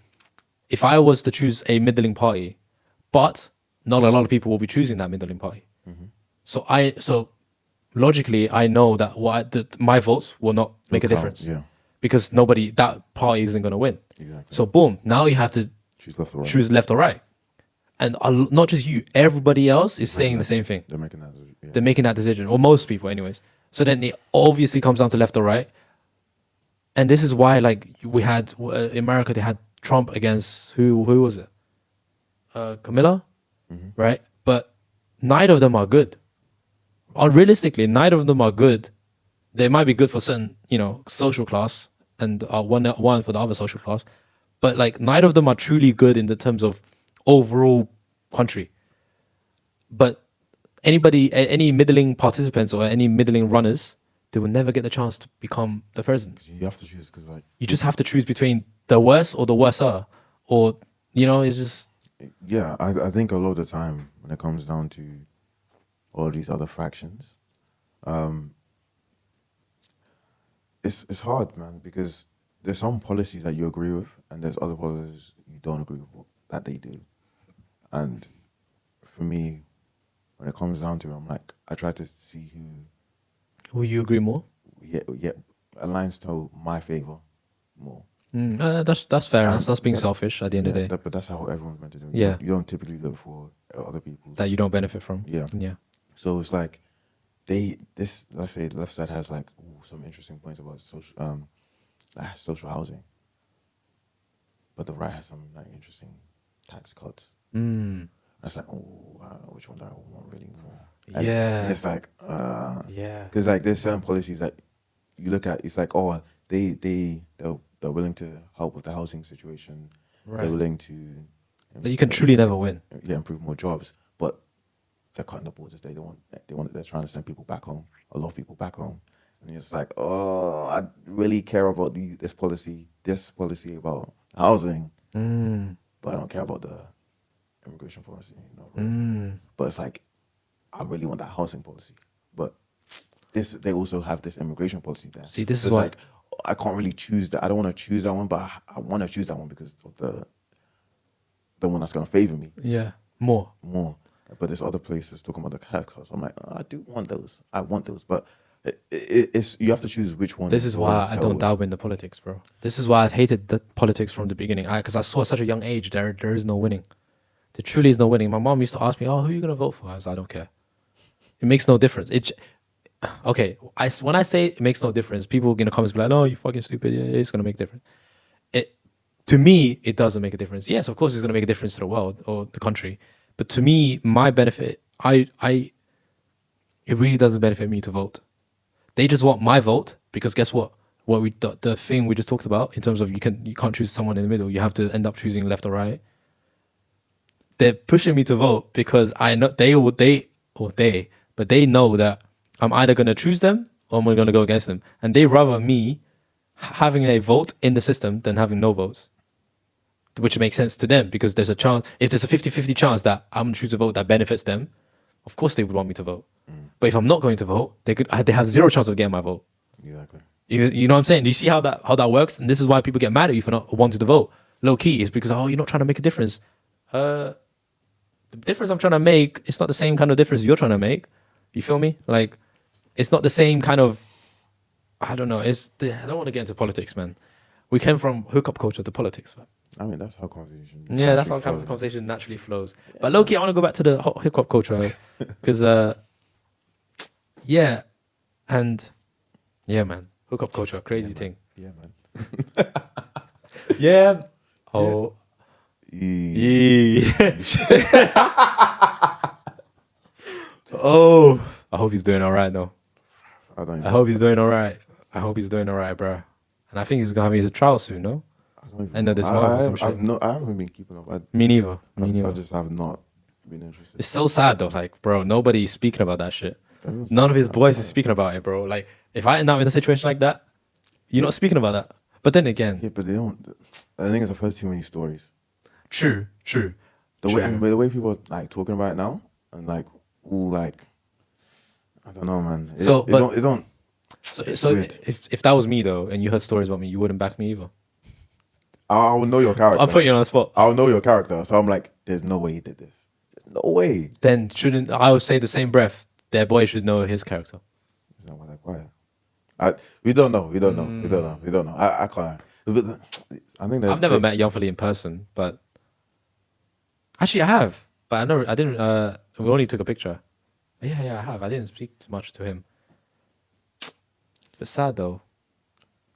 [SPEAKER 1] if I was to choose a middling party, but not a lot of people will be choosing that middling party. So logically I know that my votes will not make a
[SPEAKER 2] count,
[SPEAKER 1] difference.
[SPEAKER 2] yeah.
[SPEAKER 1] Because that party isn't going to win.
[SPEAKER 2] Exactly.
[SPEAKER 1] So boom, now you have to
[SPEAKER 2] choose left or right.
[SPEAKER 1] And not just you, everybody else is saying the same thing.
[SPEAKER 2] They're making that decision. Yeah.
[SPEAKER 1] They're making that decision, or most people anyways. So then it obviously comes down to left or right. And this is why, like, we had in America, they had Trump against who was it? Camilla, right? But neither of them are good. Realistically, neither of them are good. They might be good for certain, social class, and one for the other social class, but like neither of them are truly good in the terms of overall country. But any middling participants or any middling runners, they will never get the chance to become the president.
[SPEAKER 2] You have to choose because
[SPEAKER 1] You just have to choose between the worst or the worser, or it's just
[SPEAKER 2] yeah. I think a lot of the time when it comes down to all these other factions, it's hard, man, because there's some policies that you agree with, and there's other policies you don't agree with that they do. And for me, when it comes down to it, I'm like, I try to see
[SPEAKER 1] will you agree more?
[SPEAKER 2] yeah aligns to my favor more.
[SPEAKER 1] That's fair. That's being selfish at the end of the day.
[SPEAKER 2] But that's how everyone's meant to do it.
[SPEAKER 1] Yeah.
[SPEAKER 2] You don't typically look for other people's
[SPEAKER 1] That you don't benefit from.
[SPEAKER 2] Yeah. So it's like let's say the left side has like some interesting points about social housing, but the right has some like interesting tax cuts. That's like, which one do I want really more? And
[SPEAKER 1] Yeah.
[SPEAKER 2] it's like
[SPEAKER 1] Yeah.
[SPEAKER 2] because like there's certain policies that you look at. It's like they're willing to help with the housing situation.
[SPEAKER 1] Right.
[SPEAKER 2] They're willing to.
[SPEAKER 1] But you can truly never win.
[SPEAKER 2] Yeah, improve more jobs, but they're cutting the borders. They're trying to send people back home. A lot of people back home, and it's like, I really care about this policy about housing, but I don't care about the immigration policy. But it's like, I really want that housing policy, but they also have this immigration policy there.
[SPEAKER 1] See, this
[SPEAKER 2] so
[SPEAKER 1] is
[SPEAKER 2] it's
[SPEAKER 1] why
[SPEAKER 2] like I can't really choose that. I don't want to choose that one, but I want to choose that one because of the one that's going to favor me.
[SPEAKER 1] Yeah. More.
[SPEAKER 2] But there's other places talking about the haircuts. I'm like, I do want those. I want those, but it's you have to choose which one.
[SPEAKER 1] This is why I don't dabble in the politics, bro. This is why I hated the politics from the beginning. Because I saw at such a young age there is no winning. There truly is no winning. My mom used to ask me, "Oh, who are you gonna vote for?" I was, I don't care. It makes no difference. Okay. When I say it makes no difference, people in the comments be like, "No, you fucking stupid." Yeah, it's gonna make a difference. To me, it doesn't make a difference. Yes, of course, it's gonna make a difference to the world or the country. But to me, my benefit, it really doesn't benefit me to vote. They just want my vote because guess what? The thing we just talked about in terms of you can't choose someone in the middle. You have to end up choosing left or right. They're pushing me to vote because I know but they know that I'm either gonna choose them or I'm gonna go against them, and they rather me having a vote in the system than having no votes. Which makes sense to them because there's a chance, if there's a 50-50 chance that I'm going to choose a vote that benefits them, of course they would want me to vote. But if I'm not going to vote, they have zero chance of getting my vote.
[SPEAKER 2] Exactly.
[SPEAKER 1] You know what I'm saying? Do you see how that works? And this is why people get mad at you for not wanting to vote. Low key is because, you're not trying to make a difference. The difference I'm trying to make, it's not the same kind of difference you're trying to make. You feel me? Like, it's not the same kind of, I don't know. I don't want to get into politics, man. We came from hookup culture to politics, man.
[SPEAKER 2] I mean, that's how conversation.
[SPEAKER 1] Yeah, that's how conversation naturally flows. Yeah. But low-key, I want to go back to the hip-hop culture because, yeah, man, hookup culture, crazy thing.
[SPEAKER 2] Yeah, man.
[SPEAKER 1] Yeah. Oh. Yeah. Oh. I hope he's doing all right, though. I hope he's doing all right. I hope he's doing alright, bro. And I think he's gonna have his trial soon, no?
[SPEAKER 2] I don't even
[SPEAKER 1] End
[SPEAKER 2] know.
[SPEAKER 1] of this month or some
[SPEAKER 2] I've
[SPEAKER 1] shit.
[SPEAKER 2] no, I haven't been keeping up.
[SPEAKER 1] Me neither. Me
[SPEAKER 2] I
[SPEAKER 1] neither.
[SPEAKER 2] just have not been interested.
[SPEAKER 1] It's so sad though. Like, bro, nobody's speaking about that shit.
[SPEAKER 2] Everyone's
[SPEAKER 1] None of his
[SPEAKER 2] talking
[SPEAKER 1] boys
[SPEAKER 2] about
[SPEAKER 1] is
[SPEAKER 2] it.
[SPEAKER 1] speaking about it, bro. Like, if I end up in a situation like that, you're not speaking about that. But then again,
[SPEAKER 2] Yeah, but they don't. I think it's the first too many stories.
[SPEAKER 1] true.
[SPEAKER 2] The way people are like talking about it now, and like all like, I don't know, man. It
[SPEAKER 1] So
[SPEAKER 2] don't.
[SPEAKER 1] So
[SPEAKER 2] weird.
[SPEAKER 1] if that was me though, and you heard stories about me, you wouldn't back me either.
[SPEAKER 2] I will know your character.
[SPEAKER 1] I'm putting you on the spot.
[SPEAKER 2] I'll know your character, so I'm like, there's no way he did this. There's no way.
[SPEAKER 1] Then shouldn't I would say the same breath? Their boy should know his character.
[SPEAKER 2] It's not that quiet. We don't know. We don't know. I can't. But I think that
[SPEAKER 1] I've never met Young Philly in person, but actually I have. But I didn't. We only took a picture. Yeah, I have. I didn't speak too much to him. But sad though.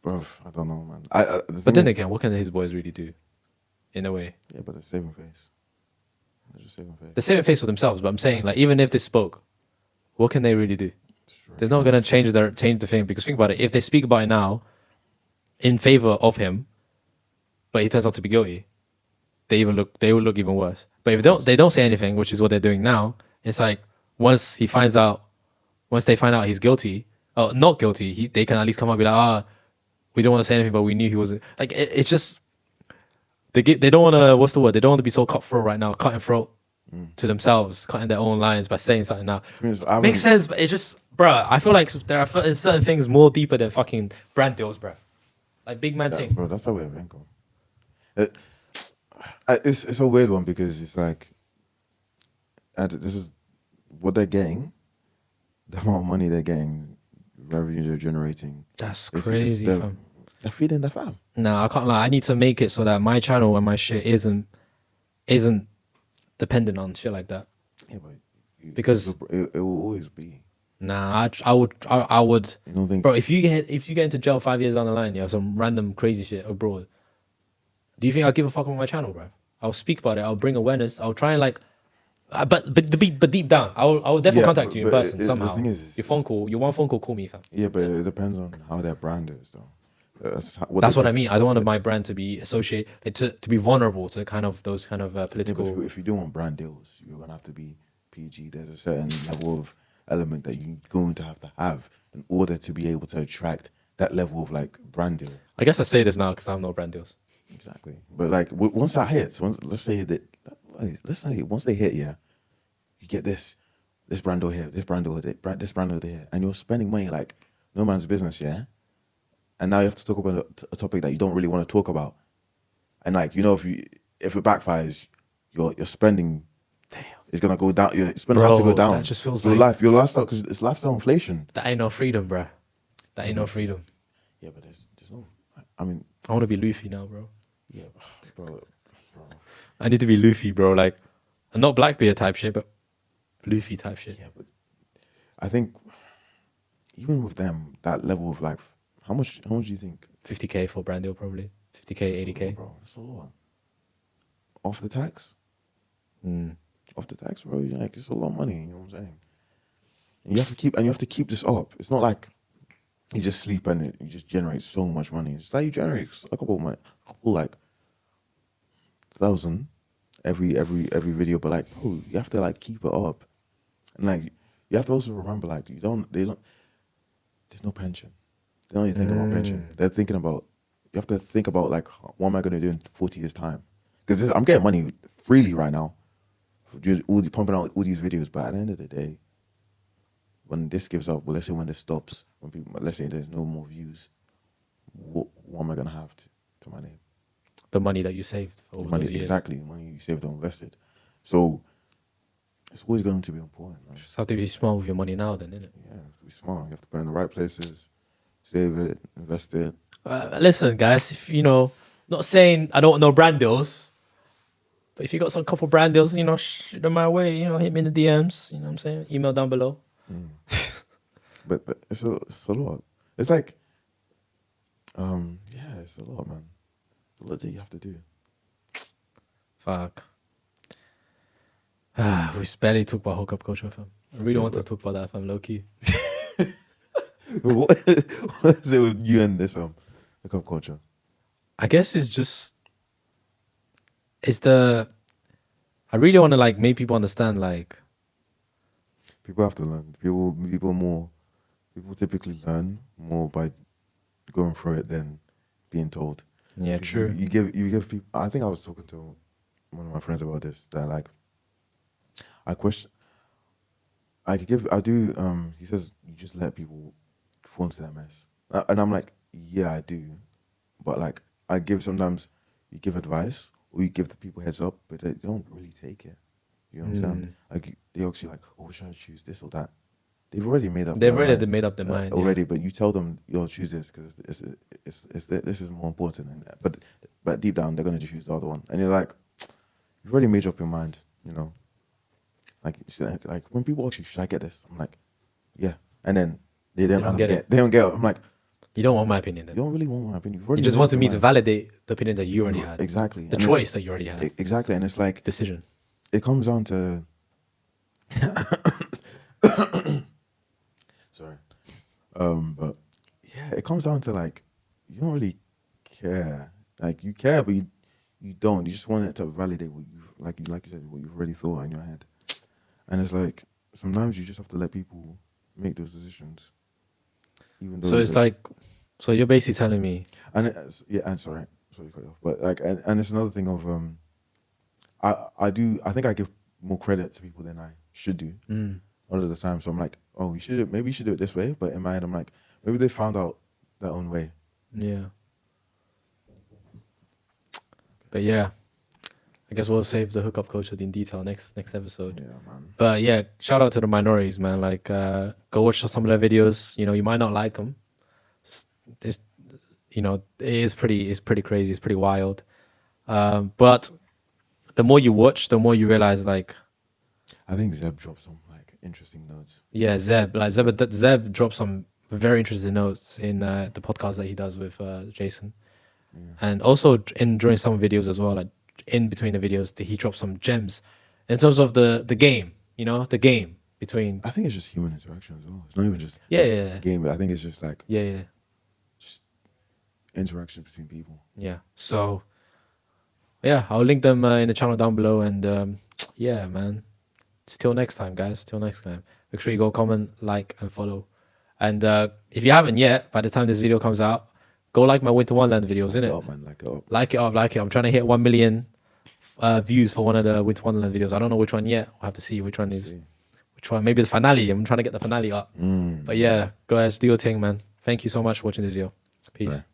[SPEAKER 2] Bro, I don't know, man.
[SPEAKER 1] But then again, what can his boys really do? In a way,
[SPEAKER 2] yeah, but they're saving face. They're just saving face.
[SPEAKER 1] they're saving face for themselves. But I'm saying, like, even if they spoke, what can they really do?
[SPEAKER 2] Sure.
[SPEAKER 1] There's not gonna change the thing, because think about it. If they speak about it now, in favor of him, but he turns out to be guilty, they will look even worse. But if they don't say anything, which is what they're doing now, it's like once they find out he's guilty, or not guilty, they can at least come up and be like, we don't want to say anything, but we knew he wasn't. Like it's just they don't want to, what's the word? They don't want to be so cutthroat right now, cutting throat to themselves, cutting their own lines by saying something now. Makes sense, but it's just, bruh, I feel like there are certain things more deeper than fucking brand deals, bruh. Like big man thing.
[SPEAKER 2] Bro, that's the way of income. It's a weird one because it's like, this is what they're getting, the amount of money they're getting, revenue they're generating.
[SPEAKER 1] That's crazy, fam.
[SPEAKER 2] They're feeding the fam.
[SPEAKER 1] Nah, I can't lie. I need to make it so that my channel and my shit isn't dependent on shit like that.
[SPEAKER 2] Yeah, but
[SPEAKER 1] Because
[SPEAKER 2] it will always be.
[SPEAKER 1] nah, I would.
[SPEAKER 2] You don't think,
[SPEAKER 1] Bro, if you get into jail 5 years down the line, some random crazy shit abroad, do you think I'll give a fuck about my channel, bro? I'll speak about it. I'll bring awareness. I'll try and like, but deep down, I will definitely contact you in person somehow.
[SPEAKER 2] The thing is,
[SPEAKER 1] your phone call, your one phone call, call me, fam.
[SPEAKER 2] Yeah, but it depends on how their brand is, though. That's
[SPEAKER 1] what I mean. I don't want my brand to be associated, to be vulnerable to kind of those kind of political.
[SPEAKER 2] Yeah, if you do want brand deals, you're gonna have to be PG. There's a certain level of element that you're going to have in order to be able to attract that level of like brand deal.
[SPEAKER 1] I guess I say this now because I have no brand deals.
[SPEAKER 2] Exactly, but like once that hits, let's say once they hit, yeah, you get this brand deal here, this brand deal here, and you're spending money like no man's business, yeah. And now you have to talk about a topic that you don't really want to talk about, and like if it backfires, your spending is gonna go down. Your spending has to go down.
[SPEAKER 1] That just feels
[SPEAKER 2] your
[SPEAKER 1] like
[SPEAKER 2] your lifestyle, because it's lifestyle inflation.
[SPEAKER 1] That ain't no freedom, bruh. That ain't no freedom.
[SPEAKER 2] Yeah, but there's no. I mean,
[SPEAKER 1] I want to be Luffy now, bro.
[SPEAKER 2] Yeah, bro.
[SPEAKER 1] I need to be Luffy, bro. Like, not Blackbeard type shit, but Luffy type shit.
[SPEAKER 2] Yeah, but I think even with them, that level of like, how much do you think?
[SPEAKER 1] 50K for brand deal, probably 50K, 80K.
[SPEAKER 2] Bro, that's a lot. Off the tax.
[SPEAKER 1] Mm.
[SPEAKER 2] Off the tax, bro. Like, it's a lot of money. You know what I'm saying? And you have to keep this up. It's not like you just sleep and you just generate so much money. It's like you generate a couple like 1,000 every video, but like, bro, you have to like keep it up, and like you have to also remember, like, they don't. There's no pension. They don't even think about pension. They're thinking about. You have to think about like, what am I gonna do in 40 years time? Because I'm getting money freely right now, for just pumping out all these videos. But at the end of the day, when this gives up, well, let's say when this stops, let's say there's no more views, what am I gonna have to my name?
[SPEAKER 1] The money that you saved for all
[SPEAKER 2] money,
[SPEAKER 1] those years.
[SPEAKER 2] exactly, the money you saved or invested. So it's always going to be important, man.
[SPEAKER 1] Just have to be smart with your money now, then, innit?
[SPEAKER 2] Yeah, be smart. You have to put it in the right places, save it, invest it.
[SPEAKER 1] Listen, guys, if not saying I don't want no brand deals, but if you got some couple brand deals, shoot them my way. Hit me in the DMs. You know what I'm saying? Email down below.
[SPEAKER 2] But it's a lot. It's like, it's a lot, man. A lot that you have to do.
[SPEAKER 1] Fuck. We barely talk about hookup culture, fam. I really want to talk about that, fam, low key.
[SPEAKER 2] what is it with you and this hookup culture?
[SPEAKER 1] I guess it's the I really want to like make people understand like
[SPEAKER 2] People have to learn. People typically learn more by going through it than being told.
[SPEAKER 1] yeah,
[SPEAKER 2] 'Cause
[SPEAKER 1] true.
[SPEAKER 2] you give people. I think I was talking to one of my friends about this. That like I question. I do. He says you just let people fall into that mess, and I'm like, yeah, I do, but like I give sometimes you give advice or you give the people heads up, but they don't really take it. You know what I'm saying? Like they actually like, oh, should I choose this or that? They've already made up
[SPEAKER 1] They've
[SPEAKER 2] their
[SPEAKER 1] already
[SPEAKER 2] mind
[SPEAKER 1] made up their mind
[SPEAKER 2] already, but you tell them you'll choose this because this is more important. And but deep down they're gonna choose the other one, and you're like, you've already made up your mind. You know, like when people ask you, should I get this? I'm like, yeah, and then
[SPEAKER 1] don't get it.
[SPEAKER 2] they don't get it. I'm like,
[SPEAKER 1] You don't want my opinion
[SPEAKER 2] you
[SPEAKER 1] then.
[SPEAKER 2] don't really want my opinion. You've
[SPEAKER 1] You
[SPEAKER 2] already
[SPEAKER 1] just
[SPEAKER 2] made up
[SPEAKER 1] wanted
[SPEAKER 2] your
[SPEAKER 1] me to
[SPEAKER 2] mind.
[SPEAKER 1] validate the opinion that you already had.
[SPEAKER 2] Exactly.
[SPEAKER 1] The
[SPEAKER 2] And
[SPEAKER 1] choice that you already had.
[SPEAKER 2] exactly, and it's like
[SPEAKER 1] Decision.
[SPEAKER 2] it comes down to sorry, but yeah, it comes down to like you don't really care. Like you care, but you don't. You just want it to validate what you like you said what you've already thought in your head, and it's like sometimes you just have to let people make those decisions, even though
[SPEAKER 1] So it's like, so you're basically telling me,
[SPEAKER 2] and yeah, and sorry to cut you off, but like and it's another thing of I think I give more credit to people than I should do a lot of the time. So I'm like, oh, maybe you should do it this way. But in my head, I'm like, maybe they found out their own way.
[SPEAKER 1] yeah. But yeah, I guess we'll save the hookup culture in detail next episode.
[SPEAKER 2] Yeah, man.
[SPEAKER 1] But yeah, shout out to the minorities, man. Like, go watch some of their videos. You know, you might not like them. It's, you know, it's pretty crazy. It's pretty wild. But the more you watch, the more you realize, like,
[SPEAKER 2] I think Zeb dropped some like interesting notes.
[SPEAKER 1] yeah, Zeb dropped some very interesting notes in the podcast that he does with Jason, and also during some videos as well. Like in between the videos, he dropped some gems in terms of the game. You know, the game between.
[SPEAKER 2] I think it's just human interaction as well. It's not even just
[SPEAKER 1] Yeah.
[SPEAKER 2] game. But I think it's just like
[SPEAKER 1] Yeah.
[SPEAKER 2] just interaction between people.
[SPEAKER 1] Yeah. So, yeah, I'll link them in the channel down below. And yeah, man. Till next time, guys. Till next time. Make sure you go comment, like, and follow. And if you haven't yet, by the time this video comes out, go like my Winter Wonderland videos, innit?
[SPEAKER 2] Oh man, like
[SPEAKER 1] Like it. I'm trying to hit 1 million views for one of the Winter Wonderland videos. I don't know which one yet. We'll have to see which one is. Which one? Maybe the finale. I'm trying to get the finale up. But yeah, go ahead, do your thing, man. Thank you so much for watching this video. Peace.
[SPEAKER 2] Bye.